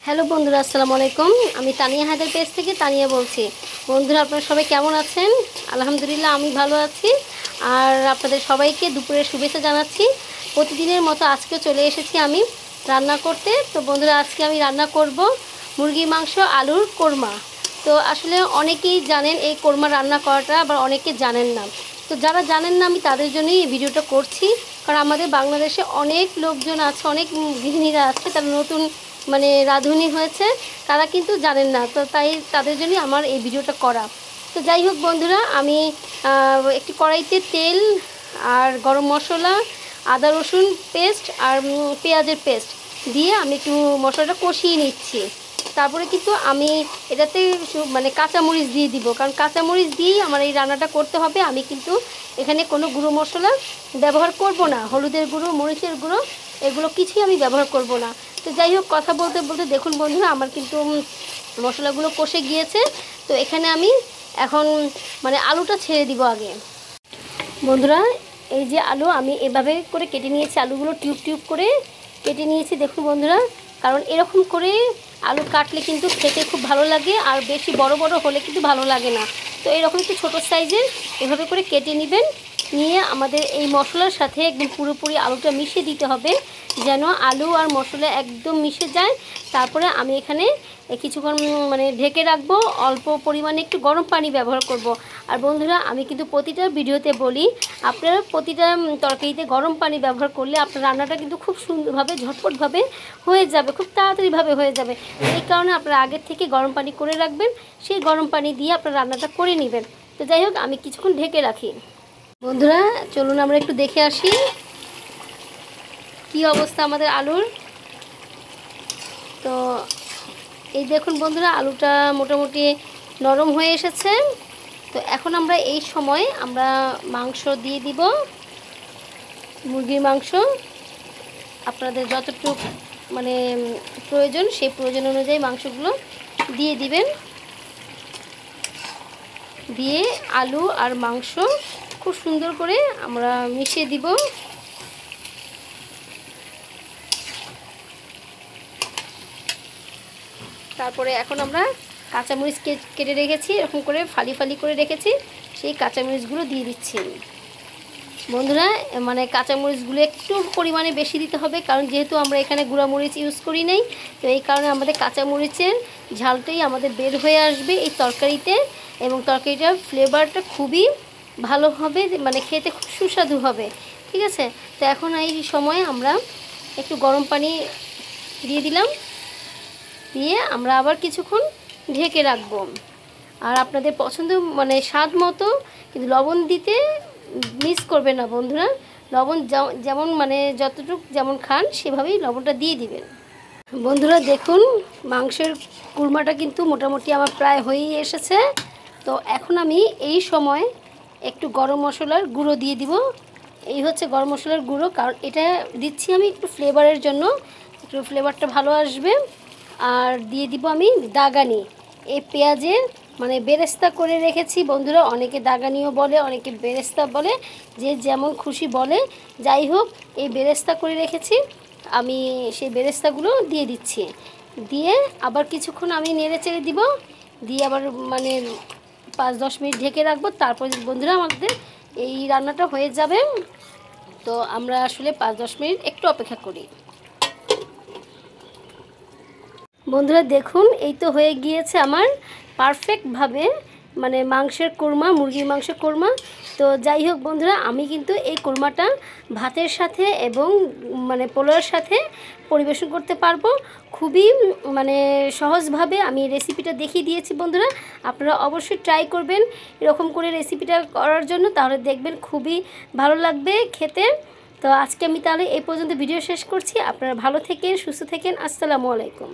Hello বন্ধুরা, আসসালামু আলাইকুম। আমি তানিয়া হায়দার পেজ থেকে তানিয়া বলছি। বন্ধুরা, আপনারা সবাই কেমন আছেন? আলহামদুলিল্লাহ, আমি ভালো আছি। আর আপনাদের সবাইকে দুপুরের শুভেচ্ছা জানাচ্ছি। প্রতিদিনের মতো আজকেও চলে এসেছি আমি রান্না করতে। তো বন্ধুরা, আজকে আমি রান্না করব মুরগির মাংস আলুর কোরমা। তো আসলে অনেকেই জানেন এই কোরমা রান্না করাটা, আবার অনেকে জানেন না। তো যারা জানেন না, আমি তাদের জন্যই এই ভিডিওটা করছি। কারণ আমাদের বাংলাদেশে অনেক লোকজন আছে, অনেক গৃহিণীরা আছে, তারা নতুন রাঁধুনি হয়েছে, তারা কিন্তু জানেন না। তো তাই তাদের জন্যই আমার এই ভিডিওটা করা। তো যাই হোক বন্ধুরা, আমি একটি কড়াইতে তেল আর গরম মশলা, আদা রসুন পেস্ট আর পেঁয়াজের পেস্ট দিয়ে আমি একটু মশলাটা কষিয়ে নিচ্ছি। তারপরে কিন্তু আমি এটাতে কাঁচামরিচ দিয়ে দিব, কারণ কাঁচামরিচ দিয়েই আমার এই রান্নাটা করতে হবে। আমি কিন্তু এখানে কোনো গুঁড়ো মশলা ব্যবহার করব না, হলুদের গুঁড়ো, মরিচের গুঁড়ো এগুলো কিছুই আমি ব্যবহার করব না। তো যাই হোক, কথা বলতে বলতে দেখুন বন্ধুরা, আমার কিন্তু মশলাগুলো কষে গিয়েছে। তো এখানে আমি এখন আলুটা ছেড়ে দিব আগে। বন্ধুরা, এই যে আলু আমি এভাবে করে কেটে নিয়েছি, আলুগুলো টিউব টিউব করে কেটে নিয়েছি। দেখুন বন্ধুরা, কারণ এরকম করে আলু কাটলে কিন্তু খেতে খুব ভালো লাগে, আর বেশি বড় বড় হলে কিন্তু ভালো লাগে না। তো এরকম একটু ছোটো সাইজের এভাবে করে কেটে নেবেন। নিয়ে আমাদের এই মশলার সাথে একদম পুরোপুরি আলুটা মিশিয়ে দিতে হবে, যেন আলু আর মশলা একদম মিশে যায়। তারপরে আমি এখানে কিছুক্ষণ ঢেকে রাখবো, অল্প পরিমাণে একটু গরম পানি ব্যবহার করব। আর বন্ধুরা, আমি কিন্তু প্রতিটা ভিডিওতে বলি, আপনারা প্রতিটা তরকারিতে গরম পানি ব্যবহার করলে আপনার রান্নাটা কিন্তু খুব সুন্দরভাবে, ঝটপটভাবে হয়ে যাবে, খুব তাড়াতাড়িভাবে হয়ে যাবে। এই কারণে আপনারা আগের থেকে গরম পানি করে রাখবেন, সেই গরম পানি দিয়ে আপনার রান্নাটা করে নেবেন। তো যাই হোক, আমি কিছুক্ষণ ঢেকে রাখি। বন্ধুরা, চলুন আমরা একটু দেখে আসি কি অবস্থা আমাদের আলুর। তো এই দেখুন বন্ধুরা, আলুটা মোটামুটি নরম হয়ে এসেছে। তো এখন আমরা এই সময় মাংস দিয়ে দিব, মুরগির মাংস। আপনাদের যতটুকু প্রয়োজন, সেই প্রয়োজন অনুযায়ী মাংসগুলো দিয়ে দিবেন। দিয়ে আলু আর মাংস খুব সুন্দর করে আমরা মিশিয়ে দিব। তারপরে এখন আমরা কাঁচামরিচ কেটে রেখেছি, এরকম করে ফালি ফালি করে রেখেছি, সেই কাঁচামরিচগুলো দিয়ে দিচ্ছি। বন্ধুরা, কাঁচামরিচগুলো একটু পরিমাণে বেশি দিতে হবে, কারণ যেহেতু আমরা এখানে গুঁড়ামরিচ ইউজ করি নাই। তো এই কারণে আমাদের কাঁচামরিচের ঝালটাই আমাদের বের হয়ে আসবে এই তরকারিতে, এবং তরকারিটার ফ্লেভারটা খুবই ভালো হবে, খেতে খুব সুস্বাদু হবে। ঠিক আছে? তো এখন এই সময় আমরা একটু গরম পানি দিয়ে দিলাম, দিয়ে আমরা আবার কিছুক্ষণ ঢেকে রাখবো। আর আপনাদের পছন্দ স্বাদ মতো কিন্তু লবণ দিতে মিস করবে না বন্ধুরা। লবণ যেমন যতটুকু যেমন খান সেভাবেই লবণটা দিয়ে দিবেন। বন্ধুরা দেখুন, মাংসের কুরমাটা কিন্তু মোটামুটি আমার প্রায় হয়েই এসেছে। তো এখন আমি এই সময় একটু গরম মশলার গুঁড়ো দিয়ে দিব। এই হচ্ছে গরম মশলার গুঁড়ো, কারণ এটা দিচ্ছি আমি একটু ফ্লেভারের জন্য, একটু ফ্লেভারটা ভালো আসবে। আর দিয়ে দিব আমি দাগানি, এই পেঁয়াজের বেরেস্তা করে রেখেছি বন্ধুরা। অনেকে দাগানিও বলে, অনেকে বেরেস্তা বলে, যে যেমন খুশি বলে। যাই হোক, এই বেরেস্তা করে রেখেছি আমি, সেই বেরেস্তাগুলো দিয়ে দিচ্ছি। দিয়ে আবার কিছুক্ষণ আমি নেড়ে চেড়ে দিব, দিয়ে আবার 5-10 মিনিট ঢেকে রাখবো। তারপর বন্ধুরা, আমাদের এই রান্নাটা হয়ে যাবে। তো আমরা আসলে 5-10 মিনিট একটু অপেক্ষা করি। বন্ধুরা দেখুন, এই তো হয়ে গিয়েছে আমার পারফেক্টভাবে মাংসের কোরমা, মুরগির মাংসের কোরমা। তো যাই হোক বন্ধুরা, আমি কিন্তু এই কোরমাটা ভাতের সাথে এবং পোলাওয়ের সাথে পরিবেশন করতে পারবো। খুবই সহজভাবে আমি রেসিপিটা দেখিয়ে দিয়েছি বন্ধুরা। আপনারা অবশ্যই ট্রাই করবেন এরকম করে রেসিপিটা করার জন্য, তাহলে দেখবেন খুবই ভালো লাগবে খেতে। তো আজকে আমি তাহলে এই পর্যন্ত ভিডিও শেষ করছি। আপনারা ভালো থেকেন, সুস্থ থেকেন। আসসালামু আলাইকুম।